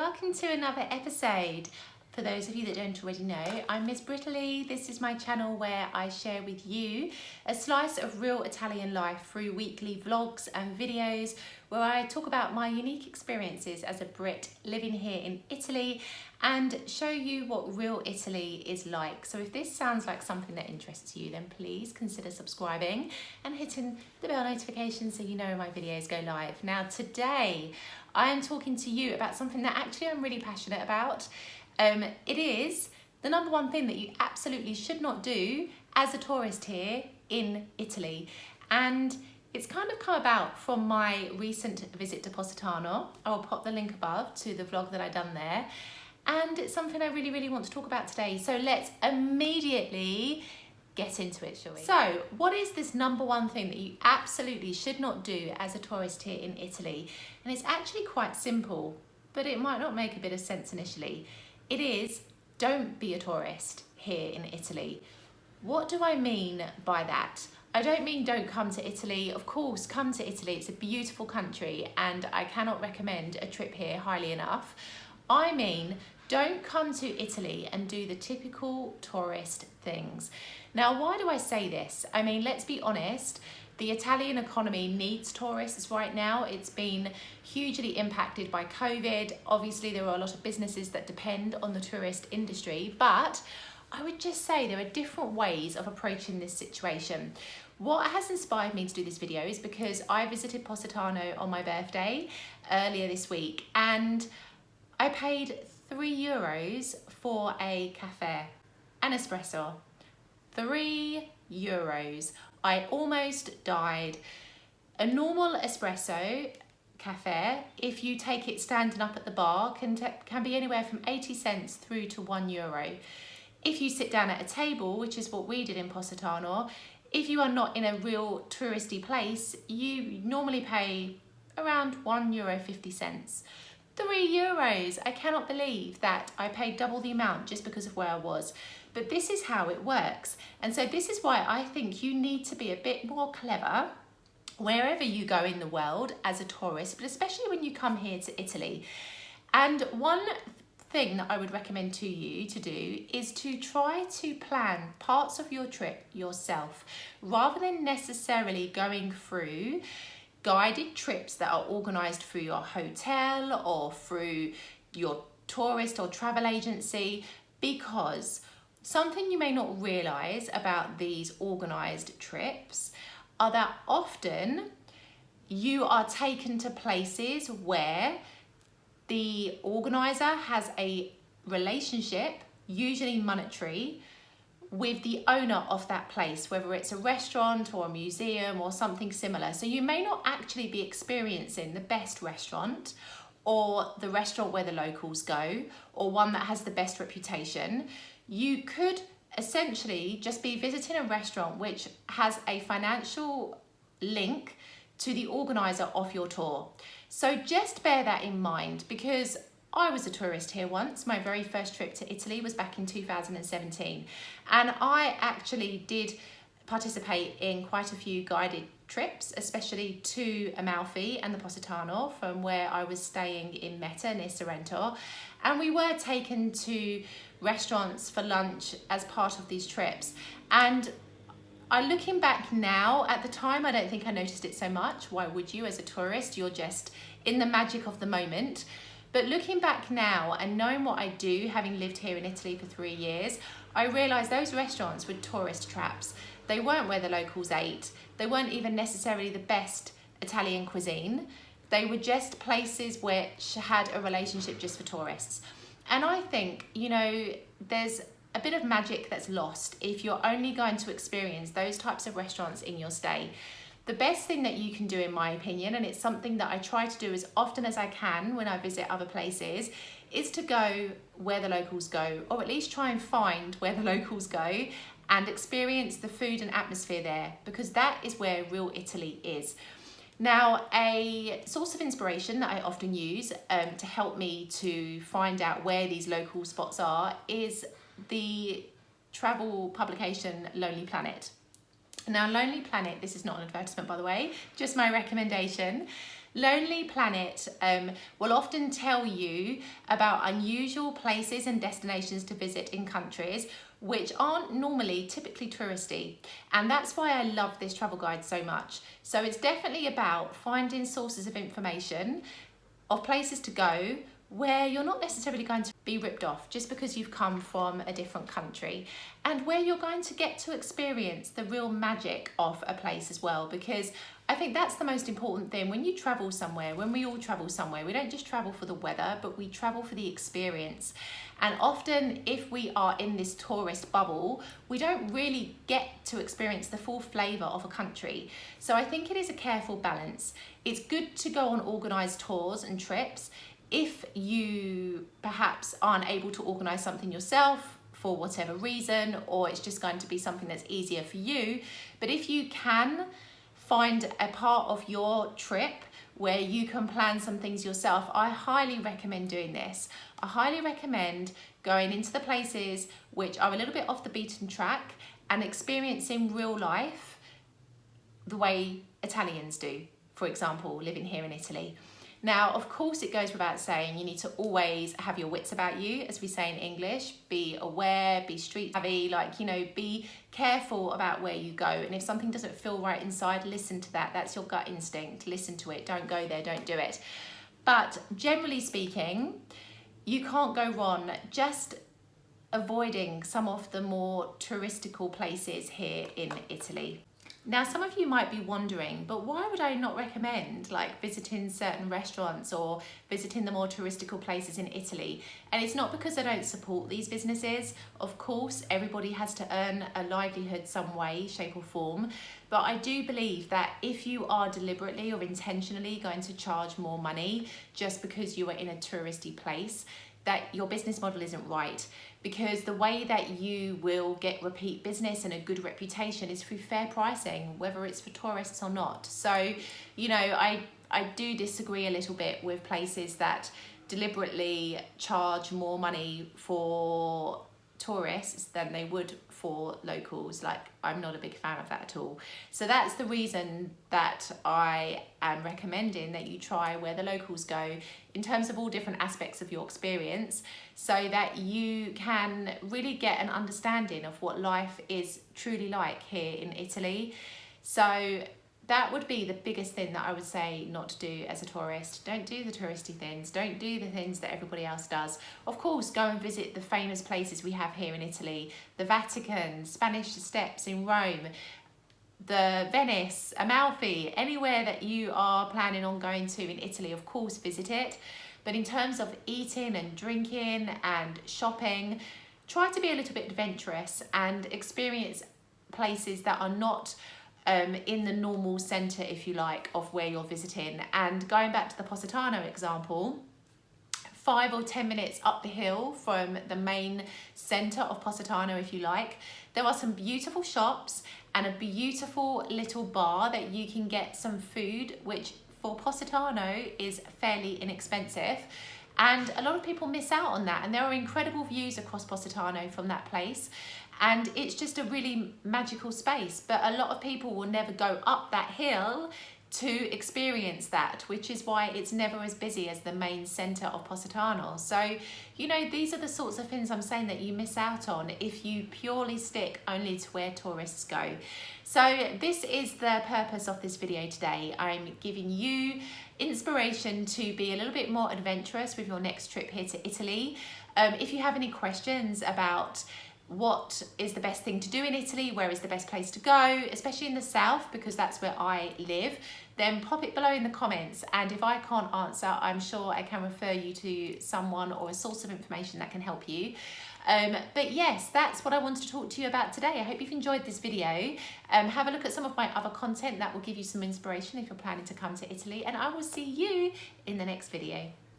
welcome to another episode. For those of you that don't already know, I'm Miss Brittany. This is my channel where I share with you a slice of real Italian life through weekly vlogs and videos where I talk about my unique experiences as a Brit living here in Italy and show you what real Italy is like. So if this sounds like something that interests you, then please consider subscribing and hitting the bell notification so you know when my videos go live. Now today I am talking to you about something that actually I'm really passionate about. It is the number one thing that you absolutely should not do as a tourist here in Italy. And it's kind of come about from my recent visit to Positano. I will pop the link above to the vlog that I done there. And it's something I really want to talk about today. So let's immediately get into it, shall we? So what is this number one thing that you absolutely should not do as a tourist here in Italy? And it's actually quite simple, but it might not make a bit of sense initially. It is, don't be a tourist here in Italy. What do I mean by that? I don't mean don't come to Italy. Of course, come to Italy. It's a beautiful country and I cannot recommend a trip here highly enough. I mean, don't come to Italy and do the typical tourist things. Now, why do I say this? I mean, let's be honest. The Italian economy needs tourists right now. It's been hugely impacted by COVID. Obviously, there are a lot of businesses that depend on the tourist industry, but I would just say there are different ways of approaching this situation. What has inspired me to do this video is because I visited Positano on my birthday earlier this week and I paid €3 for a cafe, an espresso. €3. I almost died. A normal espresso cafe, if you take it standing up at the bar, can be anywhere from 80 cents through to €1. If you sit down at a table, which is what we did in Positano, if you are not in a real touristy place, you normally pay around €1.50. €3. I cannot believe that I paid double the amount just because of where I was. But this is how it works. And so this is why I think you need to be a bit more clever wherever you go in the world as a tourist, but especially when you come here to Italy. And one thing that I would recommend to you to do is to try to plan parts of your trip yourself, rather than necessarily going through guided trips that are organised through your hotel or through your tourist or travel agency, because something you may not realise about these organised trips are that often you are taken to places where the organiser has a relationship, usually monetary, with the owner of that place, whether it's a restaurant or a museum or something similar. So you may not actually be experiencing the best restaurant or the restaurant where the locals go or one that has the best reputation. You could essentially just be visiting a restaurant which has a financial link to the organiser of your tour. So just bear that in mind, because I was a tourist here once. My very first trip to Italy was back in 2017. And I actually did participate in quite a few guided trips, especially to Amalfi and the Positano from where I was staying in Meta near Sorrento. And we were taken to restaurants for lunch as part of these trips. And looking back now, at the time, I don't think I noticed it so much. Why would you as a tourist? You're just in the magic of the moment. But looking back now and knowing what I do, having lived here in Italy for 3 years, I realised those restaurants were tourist traps. They weren't where the locals ate. They weren't even necessarily the best Italian cuisine. They were just places which had a relationship just for tourists. And I think, you know, there's a bit of magic that's lost if you're only going to experience those types of restaurants in your stay. The best thing that you can do, in my opinion, and it's something that I try to do as often as I can when I visit other places, is to go where the locals go, or at least try and find where the locals go and experience the food and atmosphere there, because that is where real Italy is. Now, a source of inspiration that I often use to help me to find out where these local spots are is the travel publication Lonely Planet. Now, Lonely Planet, this is not an advertisement by the way, just my recommendation. Lonely Planet will often tell you about unusual places and destinations to visit in countries which aren't normally typically touristy. And that's why I love this travel guide so much. So it's definitely about finding sources of information of places to go where you're not necessarily going to be ripped off just because you've come from a different country, and where you're going to get to experience the real magic of a place as well, because I think that's the most important thing. When you travel somewhere, when we all travel somewhere, we don't just travel for the weather, but we travel for the experience. And often if we are in this tourist bubble, we don't really get to experience the full flavour of a country. So I think it is a careful balance. It's good to go on organised tours and trips. If you perhaps aren't able to organise something yourself for whatever reason, or it's just going to be something that's easier for you, but if you can find a part of your trip where you can plan some things yourself, I highly recommend doing this. I highly recommend going into the places which are a little bit off the beaten track and experiencing real life the way Italians do, for example, living here in Italy. Now, of course, it goes without saying, you need to always have your wits about you, as we say in English. Be aware, be street savvy, be careful about where you go. And if something doesn't feel right inside, listen to that. That's your gut instinct. Listen to it. Don't go there. Don't do it. But generally speaking, you can't go wrong just avoiding some of the more touristical places here in Italy. Now, some of you might be wondering, but why would I not recommend visiting certain restaurants or visiting the more touristical places in Italy? And it's not because I don't support these businesses. Of course, everybody has to earn a livelihood some way, shape or form. But I do believe that if you are deliberately or intentionally going to charge more money just because you are in a touristy place, that your business model isn't right, because the way that you will get repeat business and a good reputation is through fair pricing, whether it's for tourists or not. So, I do disagree a little bit with places that deliberately charge more money for tourists than they would for locals. I'm not a big fan of that at all. So that's the reason that I am recommending that you try where the locals go in terms of all different aspects of your experience, so that you can really get an understanding of what life is truly like here in Italy. So that would be the biggest thing that I would say not to do as a tourist. Don't do the touristy things. Don't do the things that everybody else does. Of course, go and visit the famous places we have here in Italy. The Vatican, Spanish Steps in Rome, the Venice, Amalfi, anywhere that you are planning on going to in Italy, of course, visit it. But in terms of eating and drinking and shopping, try to be a little bit adventurous and experience places that are not in the normal centre, if you like, of where you're visiting. And going back to the Positano example, 5 or 10 minutes up the hill from the main centre of Positano, if you like, there are some beautiful shops and a beautiful little bar that you can get some food, which for Positano is fairly inexpensive. And a lot of people miss out on that. And there are incredible views across Positano from that place. And it's just a really magical space. But a lot of people will never go up that hill to experience that, which is why it's never as busy as the main centre of Positano. So, these are the sorts of things I'm saying that you miss out on if you purely stick only to where tourists go. So this is the purpose of this video today. I'm giving you inspiration to be a little bit more adventurous with your next trip here to Italy. If you have any questions about what is the best thing to do in Italy, where is the best place to go, especially in the south, because that's where I live, then pop it below in the comments. And if I can't answer, I'm sure I can refer you to someone or a source of information that can help you. But yes, that's what I wanted to talk to you about today. I hope you've enjoyed this video. Have a look at some of my other content that will give you some inspiration if you're planning to come to Italy, and I will see you in the next video.